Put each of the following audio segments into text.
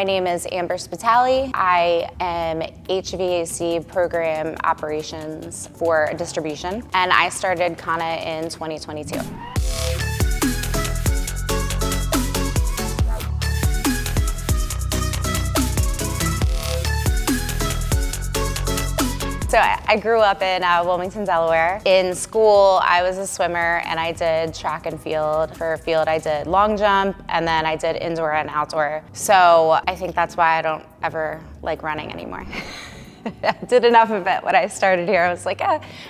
My name is Amber Spitale. I am HVAC program operations for distribution, and I started Kanna in 2022. So I grew up in Wilmington, Delaware. In school, I was a swimmer and I did track and field. For field, I did long jump and then I did indoor and outdoor. So I think that's why I don't ever like running anymore. I did enough of it when I started here. I was like,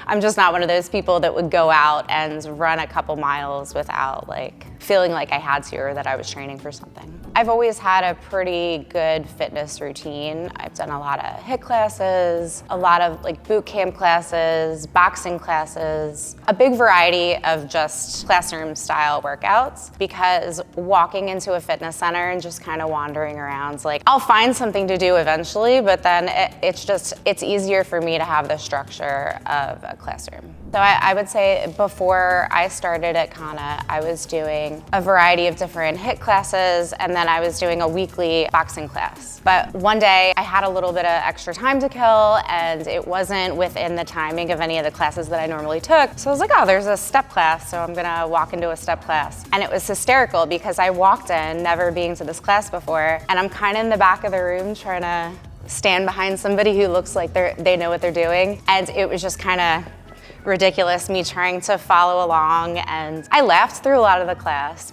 I'm just not one of those people that would go out and run a couple miles without like feeling like I had to or that I was training for something. I've always had a pretty good fitness routine. I've done a lot of HIIT classes, a lot of like boot camp classes, boxing classes, a big variety of just classroom style workouts, because walking into a fitness center and just kind of wandering around, like I'll find something to do eventually, but then it's easier for me to have the structure of a classroom. So I would say before I started at Kanna, I was doing a variety of different HIIT classes, and then I was doing a weekly boxing class. But one day I had a little bit of extra time to kill, and it wasn't within the timing of any of the classes that I normally took. So I was like, oh, there's a step class, so I'm gonna walk into a step class. And it was hysterical because I walked in, never being to this class before, and I'm kind of in the back of the room trying to stand behind somebody who looks like they know what they're doing. And it was just kind of ridiculous, me trying to follow along, and I laughed through a lot of the class,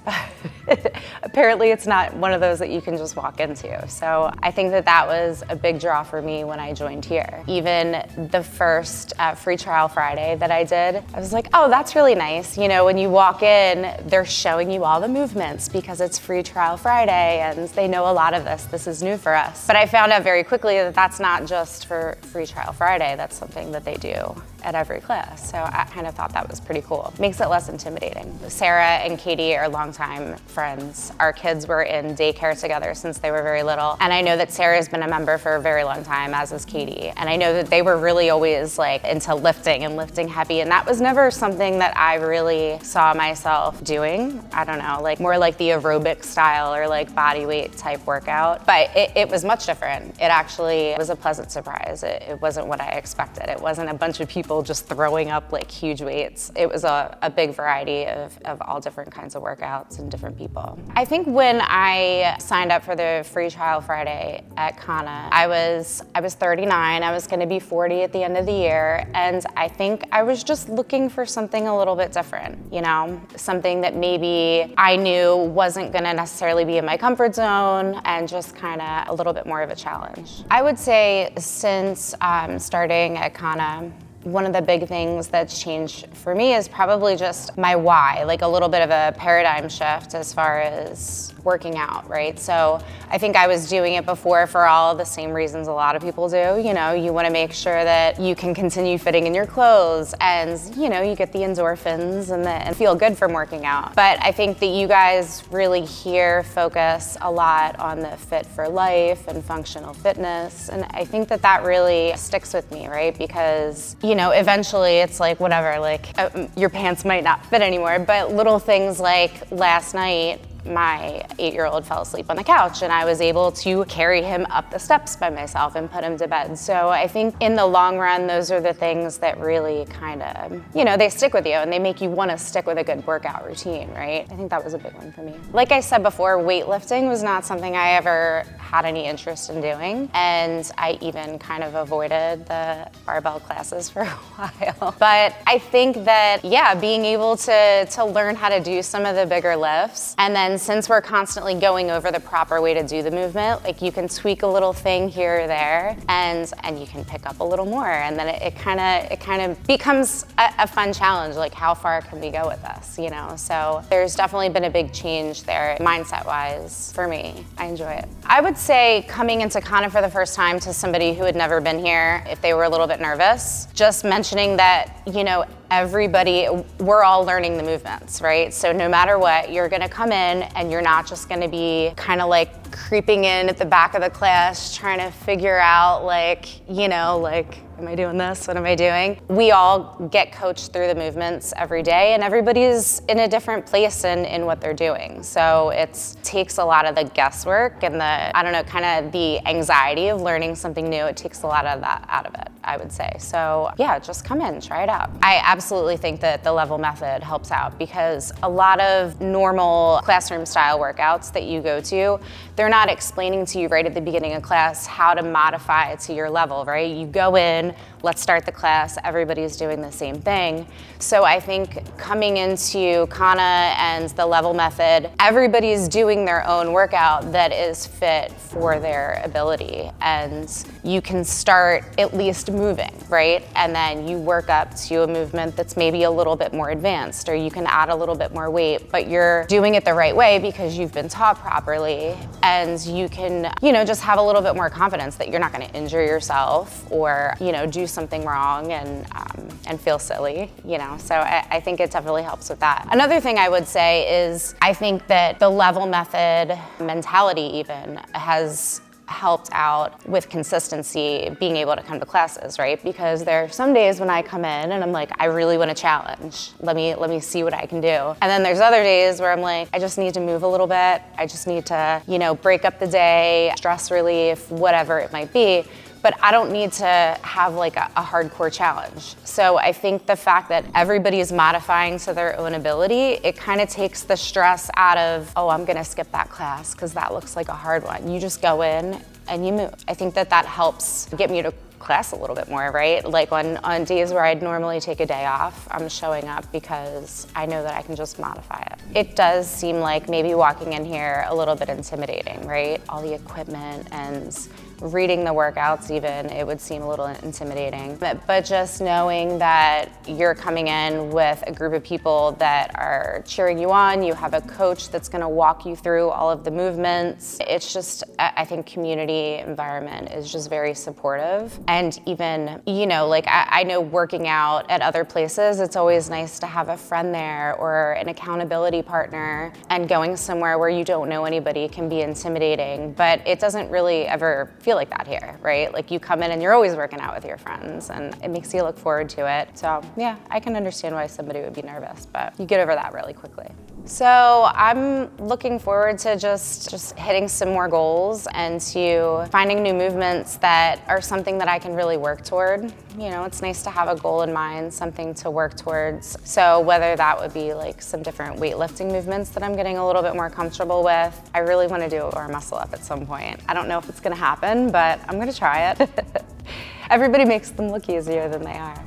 but apparently it's not one of those that you can just walk into. So I think that was a big draw for me when I joined here. Even the first free trial Friday that I did, I was like, oh, that's really nice. You know, when you walk in, they're showing you all the movements because it's free trial Friday and they know a lot of this. This is new for us. But I found out very quickly that that's not just for free trial Friday. That's something that they do at every class. So I kind of thought that was pretty cool. Makes it less intimidating. Sarah and Katie are longtime friends. Our kids were in daycare together since they were very little. And I know that Sarah's been a member for a very long time, as is Katie. And I know that they were really always like into lifting and lifting heavy. And that was never something that I really saw myself doing. I don't know, like more like the aerobic style or like body weight type workout. But it was much different. It actually was a pleasant surprise. It wasn't what I expected. It wasn't a bunch of people just throwing up like huge weights. It was a big variety of all different kinds of workouts and different people. I think when I signed up for the free trial Friday at Kanna, I was 39. I was going to be 40 at the end of the year, and I think I was just looking for something a little bit different, you know, something that maybe I knew wasn't going to necessarily be in my comfort zone, and just kind of a little bit more of a challenge. I would say since starting at Kanna, one of the big things that's changed for me is probably just my why, like a little bit of a paradigm shift as far as working out, right? So I think I was doing it before for all the same reasons a lot of people do. You know, you want to make sure that you can continue fitting in your clothes, and you know, you get the endorphins and feel good from working out. But I think that you guys really here focus a lot on the fit for life and functional fitness, and I think that really sticks with me, right? Because you know, eventually it's like whatever, like your pants might not fit anymore, but little things like last night, my 8-year-old fell asleep on the couch and I was able to carry him up the steps by myself and put him to bed. So I think in the long run, those are the things that really kind of, you know, they stick with you and they make you want to stick with a good workout routine, right? I think that was a big one for me. Like I said before, weightlifting was not something I ever had any interest in doing, and I even kind of avoided the barbell classes for a while. But I think that, yeah, being able to learn how to do some of the bigger lifts, and then since we're constantly going over the proper way to do the movement, like you can tweak a little thing here or there, and you can pick up a little more, and then it kind of becomes a fun challenge, like how far can we go with this, you know? So there's definitely been a big change there, mindset-wise, for me. I enjoy it. I would say coming into Kanna for the first time to somebody who had never been here, if they were a little bit nervous, just mentioning that, you know, we're all learning the movements, right? So no matter what, you're gonna come in and you're not just gonna be kind of like creeping in at the back of the class trying to figure out like, you know, like am I doing this? What am I doing? We all get coached through the movements every day, and everybody's in a different place in what they're doing. So it takes a lot of the guesswork and kind of the anxiety of learning something new. It takes a lot of that out of it, I would say. So yeah, just come in, try it out. I absolutely think that the level method helps out because a lot of normal classroom style workouts that you go to, they're not explaining to you right at the beginning of class how to modify it to your level, right? You go in, let's start the class, everybody's doing the same thing. So I think coming into Kanna and the level method, everybody's doing their own workout that is fit for their ability. And you can start at least moving, right? And then you work up to a movement that's maybe a little bit more advanced, or you can add a little bit more weight, but you're doing it the right way because you've been taught properly. And you can, just have a little bit more confidence that you're not gonna injure yourself or, do something wrong and feel silly, So I think it definitely helps with that. Another thing I would say is I think that the level method mentality even has helped out with consistency, being able to come to classes, right? Because there are some days when I come in and I'm like, I really want a challenge. Let me see what I can do. And then there's other days where I'm like, I just need to move a little bit. I just need to, break up the day, stress relief, whatever it might be. But I don't need to have like a hardcore challenge. So I think the fact that everybody is modifying to their own ability, it kind of takes the stress out of, oh, I'm gonna skip that class because that looks like a hard one. You just go in and you move. I think that helps get me to class a little bit more, right? Like on days where I'd normally take a day off, I'm showing up because I know that I can just modify it. It does seem like maybe walking in here a little bit intimidating, right? All the equipment and reading the workouts even, it would seem a little intimidating. But just knowing that you're coming in with a group of people that are cheering you on, you have a coach that's gonna walk you through all of the movements. It's just, I think community environment is just very supportive. And even, I know working out at other places, it's always nice to have a friend there or an accountability partner, and going somewhere where you don't know anybody can be intimidating, but it doesn't really ever feel like that here, right? Like you come in and you're always working out with your friends and it makes you look forward to it. So yeah, I can understand why somebody would be nervous, but you get over that really quickly. So I'm looking forward to just hitting some more goals and to finding new movements that are something that I can really work toward. It's nice to have a goal in mind, something to work towards. So whether that would be like some different weightlifting movements that I'm getting a little bit more comfortable with. I really want to do a bar muscle up at some point. I don't know if it's gonna happen, but I'm gonna try it. Everybody makes them look easier than they are.